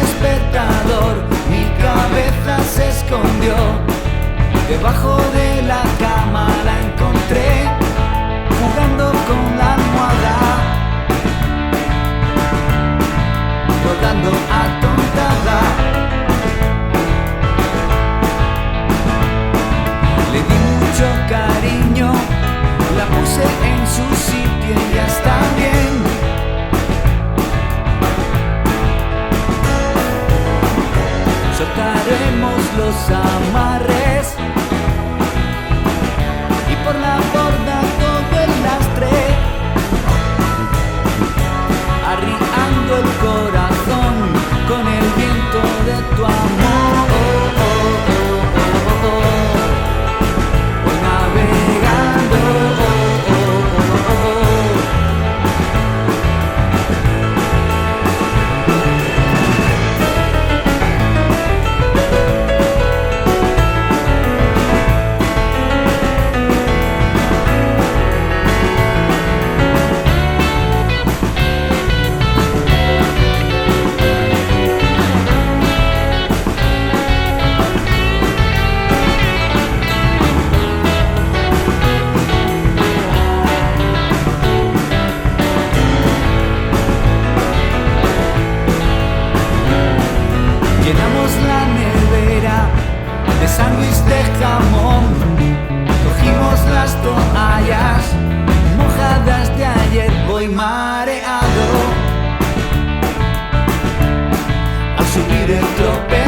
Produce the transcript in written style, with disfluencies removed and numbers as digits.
despertador, mi cabeza se escondió. Debajo de la cama la encontré, jugando con la almohada, rodando atontada. Le di mucho cariño, la puse en su sitio y ya está bien. Soltaremos los amarres y por la borda todo el lastre, arriando el corazón con el viento de tu amor. Voy navegando. Llenamos la nevera de sándwich de jamón, cogimos las toallas mojadas de ayer. Voy mareado al subir el tropel.